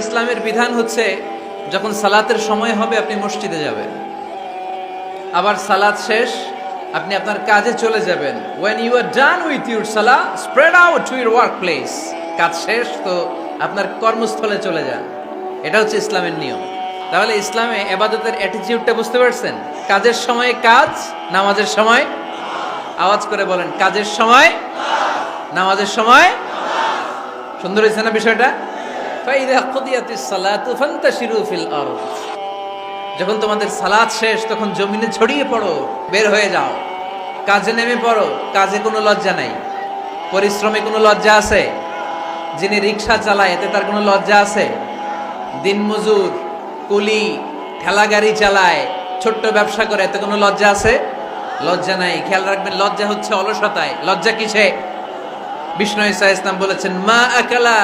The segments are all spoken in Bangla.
ইসলামের বিধান হচ্ছে যখন সালাতের সময় হবে আপনি মসজিদে যাবেন, আবার সালাত শেষ আপনি আপনার কাজে চলে যাবেন। when you are done with your salah spread out to your workplace, কাজ শেষ তো আপনার কর্মস্থলে চলে যান। এটা হচ্ছে ইসলামের নিয়ম। তাহলে ইসলামে ইবাদতের অ্যাটিটিউডটা বুঝতে পারছেন? কাজের সময় কাজ, নামাজের সময় আওয়াজ করে বলেন কাজের সময় নামাজের সময়। সুন্দর হয়েছে না বিষয়টা? ফাইদা কুদিয়াতিস সালাতু ফান্তাশিরু ফিল আরদ, যখন তোমাদের সালাত শেষ তখন জমিনে ছড়িয়ে পড়ো, বের হয়ে যাও, কাজে নেমে পড়ো। কাজে কোনো লজ্জা নাই, পরিশ্রমে কোনো লজ্জা আছে? যিনি রিক্সা চালায় এতে তার কোনো লজ্জা আছে? দিনমজুর, কুলি, ঠেলা গাড়ি চালায়, ছোট্ট ব্যবসা করে, এতে কোনো লজ্জা আছে? লজ্জা নাই। খেয়াল রাখবেন, লজ্জা হচ্ছে অলসতায়। লজ্জা কিসে? বিষ্ণু ঈসা ইসলাম বলেছেন, মা আকালা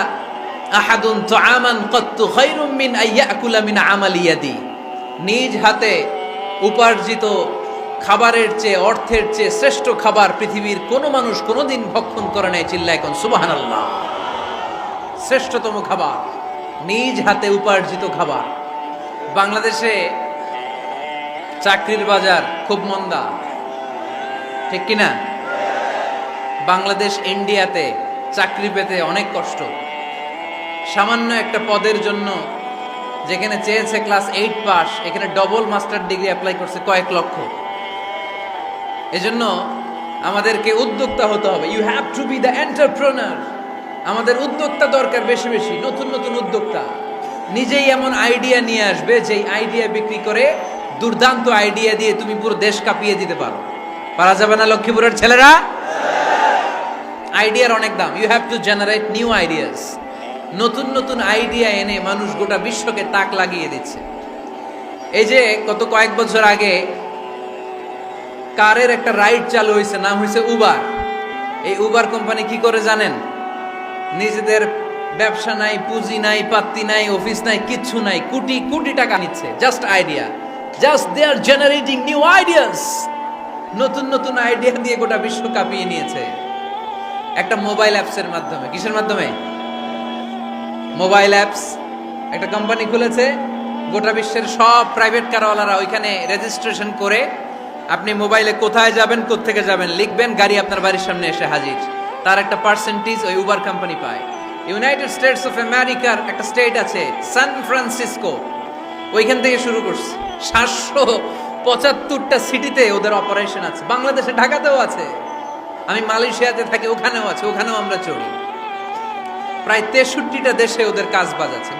আহাদুন তুআমান কাত্তু খায়রুম মিন আইয়াকুলা মিন আমালি ইয়াদি। নিজ হাতে উপার্জিত খাবারের চেয়ে, অর্থের চেয়ে শ্রেষ্ঠ খাবার পৃথিবীর কোনো মানুষ কোনোদিন ভক্ষণ করে নাই। চিল্লায় কোন সুবহানাল্লাহ। শ্রেষ্ঠতম খাবার নিজ হাতে উপার্জিত খাবার। বাংলাদেশে চাকরির বাজার খুব মন্দা, ঠিক কিনা? বাংলাদেশ ইন্ডিয়াতে চাকরি পেতে অনেক কষ্ট। সামান্য একটা পদের জন্য যেখানে চেয়েছে ক্লাস 8 পাস, এখানে ডবল মাস্টার ডিগ্রি অ্যাপ্লাই করছে কয়েক লক্ষ। এজন্য আমাদেরকে উদ্যোক্তা হতে হবে। You have to be the entrepreneur. আমাদের উদ্যোক্তা দরকার, বেশি বেশি নতুন নতুন উদ্যোক্তা। নিজেই এমন আইডিয়া নিয়ে আসবে যেই আইডিয়া বিক্রি করে দুর্দান্ত আইডিয়া দিয়ে তুমি পুরো দেশ কাঁপিয়ে দিতে পারো। পারা যাবে না লক্ষ্মীপুরের ছেলেরা? আইডিয়ার অনেক দাম। You have to generate new ideas. নতুন নতুন আইডিয়া এনে মানুষ গোটা বিশ্বকে তাক লাগিয়ে দিচ্ছে। এই যে গত কয়েক বছর আগে কারের একটা রাইড চালু হয়েছে, নাম হয়েছে উবার। এই উবার কোম্পানি কি করে জানেন? নিজেদের ব্যবসা নাই, পুঁজি নাই, পাত্তি নাই, অফিস নাই, কিচ্ছু নাই, কোটি কোটি টাকা নিচ্ছে। Just idea, just they are generating new ideas. নতুন নতুন আইডিয়া দিয়ে গোটা বিশ্ব কাঁপিয়ে নিয়েছে একটা মোবাইল অ্যাপসের মাধ্যমে। কিসের মাধ্যমে? Mobile apps. একটা কোম্পানি খুলেছে, গোটা বিশ্বের সব প্রাইভেট কারওয়ালারা ওইখানে রেজিস্ট্রেশন করে আপনি মোবাইলে কোথায় যাবেন, কোত্থেকে যাবেন লিখবেন, গাড়ি আপনার বাড়ির সামনে এসে হাজির। তার একটা পার্সেন্টেজ ওই উবার কোম্পানি পায়। ইউনাইটেড স্টেটস অফ আমেরিকার একটা স্টেট আছে সান ফ্রান্সিসকো, ওইখান থেকে শুরু করছে। 775টা সিটিতে ওদের অপারেশন আছে। বাংলাদেশে ঢাকাতেও আছে। আমি মালয়েশিয়াতে থাকি, ওখানেও আছে, ওখানেও আমরা চড়ি। প্রায় 63টা দেশে ওদের কাজ বাজ আছে।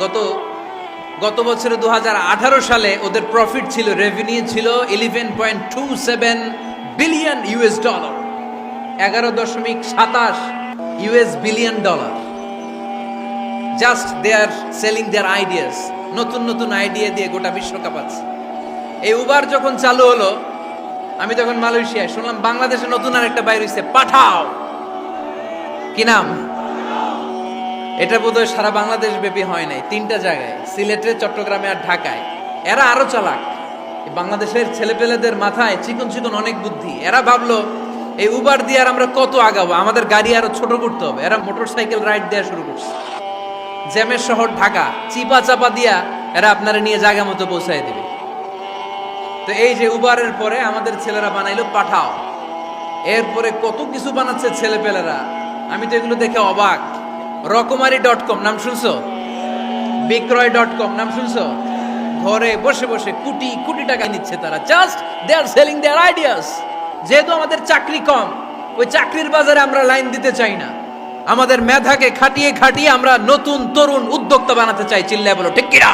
গত বছরে 2018 সালে ওদের প্রফিট ছিল, রেভিনিউ ছিল 11.27 billion US dollar, 11.27 US billion dollar. Just they are selling their ideas. নতুন নতুন আইডিয়া দিয়ে গোটা বিশ্ব কাঁপাচ্ছে। এই উবার যখন চালু হলো, আমি তখন মালয়েশিয়ায়, শুনলাম বাংলাদেশে নতুন আর একটা বাইর হইছে, পাঠাও। কি নাম? এটা বোধহয় সারা বাংলাদেশ ব্যাপী হয় নাই, 3টা জায়গায়, সিলেটে, চট্টগ্রামে আর ঢাকায়। এরা আরো চালাক। বাংলাদেশের ছেলেপেলেদের মাথায় চিকন চিকন অনেক বুদ্ধি। এরা ভাবলো এই উবার দিয়ে আর আমরা কত আগাবো, আমাদের গাড়ি আরো ছোট করতে হবে। এরা মোটরসাইকেল রাইড দেওয়া শুরু করছে। জ্যামের শহর ঢাকা, চিপা চাপা দিয়া এরা আপনারা নিয়ে জায়গা মতো পৌঁছায় দেবে। তো এই যে উবারের পরে আমাদের ছেলেরা বানাইলো পাঠাও। এরপরে কত কিছু বানাচ্ছে ছেলেপেলেরা, আমি তো এগুলো দেখে অবাক। রকমারি.com নাম শুনছো? বিক্রয়.com নাম শুনছো? ঘরে বসে বসে কোটি কোটি টাকা নিচ্ছে তারা। Just they are selling their ideas. যেহেতু আমাদের চাকরি কম, ওই চাকরির বাজারে আমরা লাইন দিতে চাই না। আমাদের মেধাকে খাটিয়ে খাটিয়ে আমরা নতুন তরুণ উদ্যোক্তা বানাতে চাই। চিল্লায় বলো ঠিক কিনা?